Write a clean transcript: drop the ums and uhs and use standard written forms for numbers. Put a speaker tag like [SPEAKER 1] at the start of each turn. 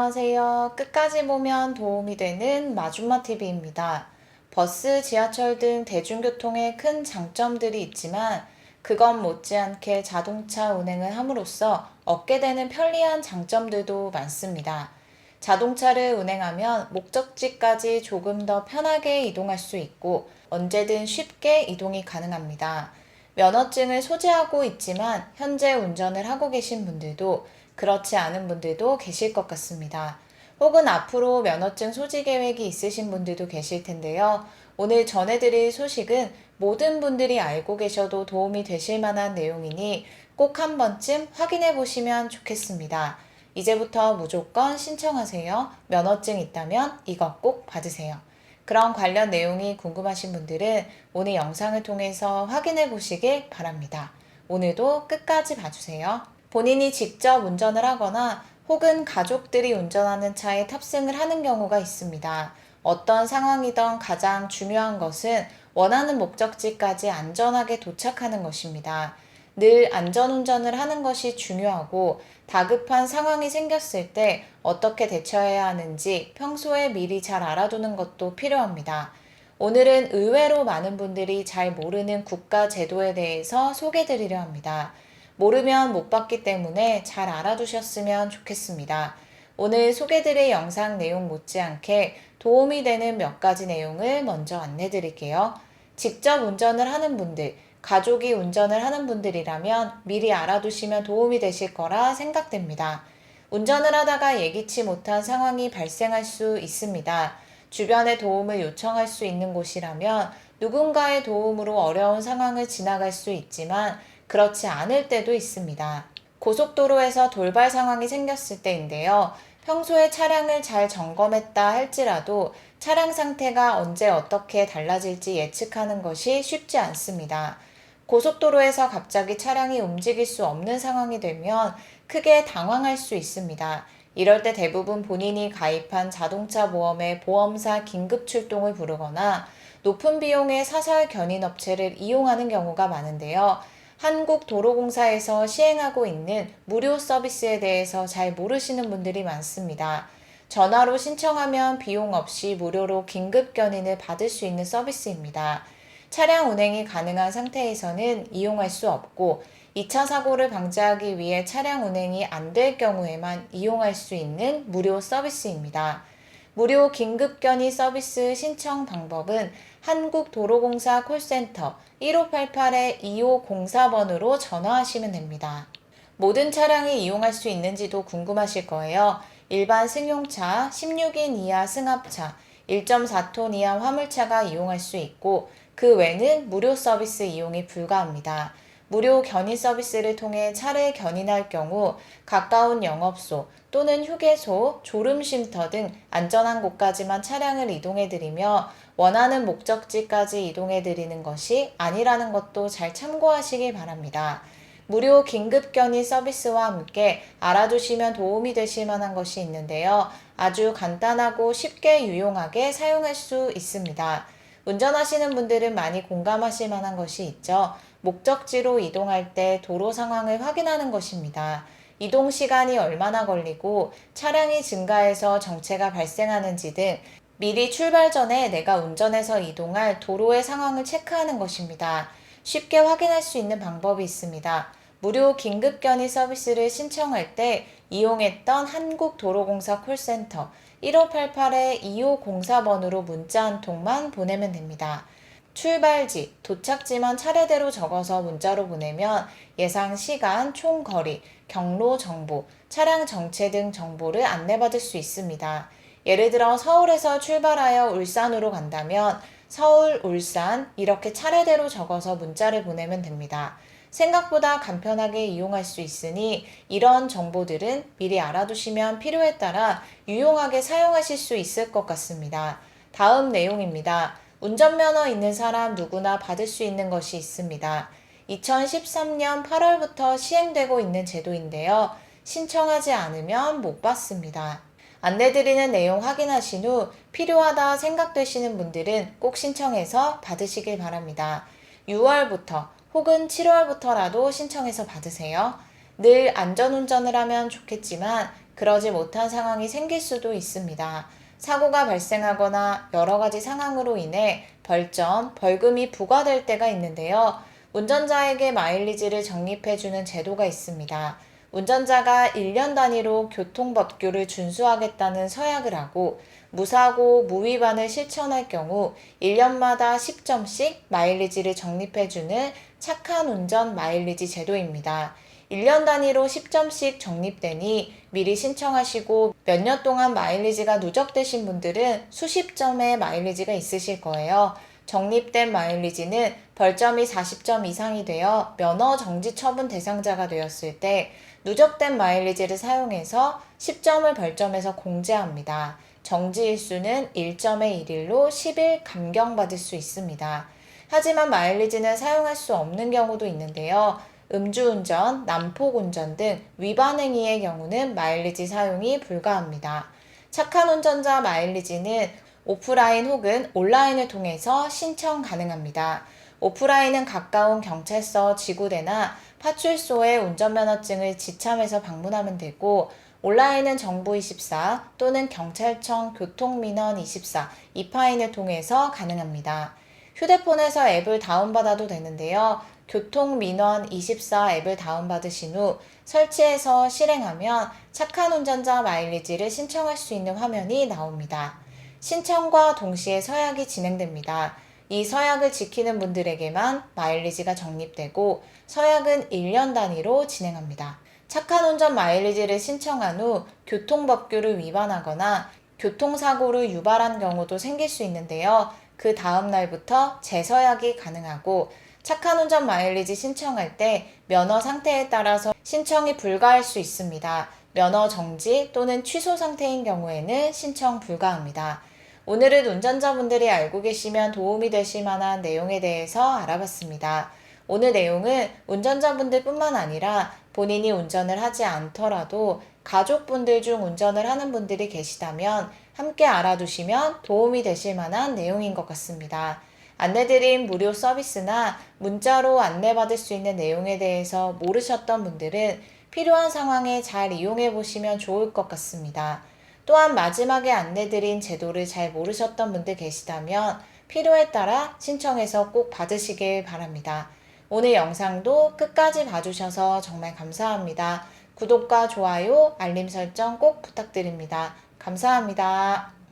[SPEAKER 1] 안녕하세요. 끝까지 보면 도움이 되는 마줌마TV입니다. 버스, 지하철 등 대중교통에 큰 장점들이 있지만 그것 못지않게 자동차 운행을 함으로써 얻게 되는 편리한 장점들도 많습니다. 자동차를 운행하면 목적지까지 조금 더 편하게 이동할 수 있고 언제든 쉽게 이동이 가능합니다. 면허증을 소지하고 있지만 현재 운전을 하고 계신 분들도 그렇지 않은 분들도 계실 것 같습니다. 혹은 앞으로 면허증 소지 계획이 있으신 분들도 계실 텐데요. 오늘 전해드릴 소식은 모든 분들이 알고 계셔도 도움이 되실 만한 내용이니 꼭 한 번쯤 확인해 보시면 좋겠습니다. 이제부터 무조건 신청하세요. 면허증 있다면 이것 꼭 받으세요. 그런 관련 내용이 궁금하신 분들은 오늘 영상을 통해서 확인해 보시길 바랍니다. 오늘도 끝까지 봐주세요. 본인이 직접 운전을 하거나 혹은 가족들이 운전하는 차에 탑승을 하는 경우가 있습니다. 어떤 상황이든 가장 중요한 것은 원하는 목적지까지 안전하게 도착하는 것입니다. 늘 안전운전을 하는 것이 중요하고 다급한 상황이 생겼을 때 어떻게 대처해야 하는지 평소에 미리 잘 알아두는 것도 필요합니다. 오늘은 의외로 많은 분들이 잘 모르는 국가 제도에 대해서 소개드리려 합니다. 모르면 못 봤기 때문에 잘 알아두셨으면 좋겠습니다. 오늘 소개드릴 영상 내용 못지않게 도움이 되는 몇 가지 내용을 먼저 안내드릴게요. 직접 운전을 하는 분들, 가족이 운전을 하는 분들이라면 미리 알아두시면 도움이 되실 거라 생각됩니다. 운전을 하다가 예기치 못한 상황이 발생할 수 있습니다. 주변의 도움을 요청할 수 있는 곳이라면 누군가의 도움으로 어려운 상황을 지나갈 수 있지만 그렇지 않을 때도 있습니다. 고속도로에서 돌발 상황이 생겼을 때인데요. 평소에 차량을 잘 점검했다 할지라도 차량 상태가 언제 어떻게 달라질지 예측하는 것이 쉽지 않습니다. 고속도로에서 갑자기 차량이 움직일 수 없는 상황이 되면 크게 당황할 수 있습니다. 이럴 때 대부분 본인이 가입한 자동차 보험의 보험사 긴급 출동을 부르거나 높은 비용의 사설 견인 업체를 이용하는 경우가 많은데요. 한국도로공사에서 시행하고 있는 무료 서비스에 대해서 잘 모르시는 분들이 많습니다. 전화로 신청하면 비용 없이 무료로 긴급 견인을 받을 수 있는 서비스입니다. 차량 운행이 가능한 상태에서는 이용할 수 없고 2차 사고를 방지하기 위해 차량 운행이 안 될 경우에만 이용할 수 있는 무료 서비스입니다. 무료 긴급견인 서비스 신청 방법은 한국도로공사 콜센터 1588-2504번으로 전화하시면 됩니다. 모든 차량이 이용할 수 있는지도 궁금하실 거예요. 일반 승용차, 16인 이하 승합차, 1.4톤 이하 화물차가 이용할 수 있고 그 외는 무료 서비스 이용이 불가합니다. 무료 견인 서비스를 통해 차를 견인할 경우 가까운 영업소 또는 휴게소, 졸음쉼터 등 안전한 곳까지만 차량을 이동해드리며 원하는 목적지까지 이동해드리는 것이 아니라는 것도 잘 참고하시기 바랍니다. 무료 긴급 견인 서비스와 함께 알아두시면 도움이 되실 만한 것이 있는데요. 아주 간단하고 쉽게 유용하게 사용할 수 있습니다. 운전하시는 분들은 많이 공감하실 만한 것이 있죠. 목적지로 이동할 때 도로 상황을 확인하는 것입니다. 이동 시간이 얼마나 걸리고 차량이 증가해서 정체가 발생하는지 등 미리 출발 전에 내가 운전해서 이동할 도로의 상황을 체크하는 것입니다. 쉽게 확인할 수 있는 방법이 있습니다. 무료 긴급견인 서비스를 신청할 때 이용했던 한국도로공사 콜센터 1588-2504번으로 문자 한 통만 보내면 됩니다. 출발지, 도착지만 차례대로 적어서 문자로 보내면 예상 시간, 총 거리, 경로 정보, 차량 정체 등 정보를 안내받을 수 있습니다. 예를 들어 서울에서 출발하여 울산으로 간다면 서울, 울산 이렇게 차례대로 적어서 문자를 보내면 됩니다. 생각보다 간편하게 이용할 수 있으니 이런 정보들은 미리 알아두시면 필요에 따라 유용하게 사용하실 수 있을 것 같습니다. 다음 내용입니다. 운전면허 있는 사람 누구나 받을 수 있는 것이 있습니다. 2013년 8월부터 시행되고 있는 제도인데요. 신청하지 않으면 못 받습니다. 안내드리는 내용 확인하신 후 필요하다 생각되시는 분들은 꼭 신청해서 받으시길 바랍니다. 6월부터 혹은 7월부터라도 신청해서 받으세요. 늘 안전운전을 하면 좋겠지만 그러지 못한 상황이 생길 수도 있습니다. 사고가 발생하거나 여러 가지 상황으로 인해 벌점, 벌금이 부과될 때가 있는데요. 운전자에게 마일리지를 적립해주는 제도가 있습니다. 운전자가 1년 단위로 교통법규를 준수하겠다는 서약을 하고 무사고, 무위반을 실천할 경우 1년마다 10점씩 마일리지를 적립해주는 착한 운전 마일리지 제도입니다. 1년 단위로 10점씩 적립되니 미리 신청하시고 몇 년 동안 마일리지가 누적되신 분들은 수십 점의 마일리지가 있으실 거예요. 적립된 마일리지는 벌점이 40점 이상이 되어 면허 정지 처분 대상자가 되었을 때 누적된 마일리지를 사용해서 10점을 벌점에서 공제합니다. 정지 일수는 1점의 1일로 10일 감경받을 수 있습니다. 하지만 마일리지는 사용할 수 없는 경우도 있는데요. 음주운전, 난폭운전 등 위반 행위의 경우는 마일리지 사용이 불가합니다. 착한 운전자 마일리지는 오프라인 혹은 온라인을 통해서 신청 가능합니다. 오프라인은 가까운 경찰서, 지구대나 파출소에 운전면허증을 지참해서 방문하면 되고, 온라인은 정부24 또는 경찰청 교통민원24 이파인을 통해서 가능합니다. 휴대폰에서 앱을 다운받아도 되는데요. 교통민원24 앱을 다운받으신 후 설치해서 실행하면 착한 운전자 마일리지를 신청할 수 있는 화면이 나옵니다. 신청과 동시에 서약이 진행됩니다. 이 서약을 지키는 분들에게만 마일리지가 적립되고 서약은 1년 단위로 진행합니다. 착한 운전 마일리지를 신청한 후 교통법규를 위반하거나 교통사고를 유발한 경우도 생길 수 있는데요. 그 다음 날부터 재서약이 가능하고 착한 운전 마일리지 신청할 때 면허 상태에 따라서 신청이 불가할 수 있습니다. 면허 정지 또는 취소 상태인 경우에는 신청 불가합니다. 오늘은 운전자분들이 알고 계시면 도움이 되실 만한 내용에 대해서 알아봤습니다. 오늘 내용은 운전자분들 뿐만 아니라 본인이 운전을 하지 않더라도 가족분들 중 운전을 하는 분들이 계시다면 함께 알아두시면 도움이 되실 만한 내용인 것 같습니다. 안내드린 무료 서비스나 문자로 안내받을 수 있는 내용에 대해서 모르셨던 분들은 필요한 상황에 잘 이용해 보시면 좋을 것 같습니다. 또한 마지막에 안내드린 제도를 잘 모르셨던 분들 계시다면 필요에 따라 신청해서 꼭 받으시길 바랍니다. 오늘 영상도 끝까지 봐주셔서 정말 감사합니다. 구독과 좋아요, 알림 설정 꼭 부탁드립니다. 감사합니다.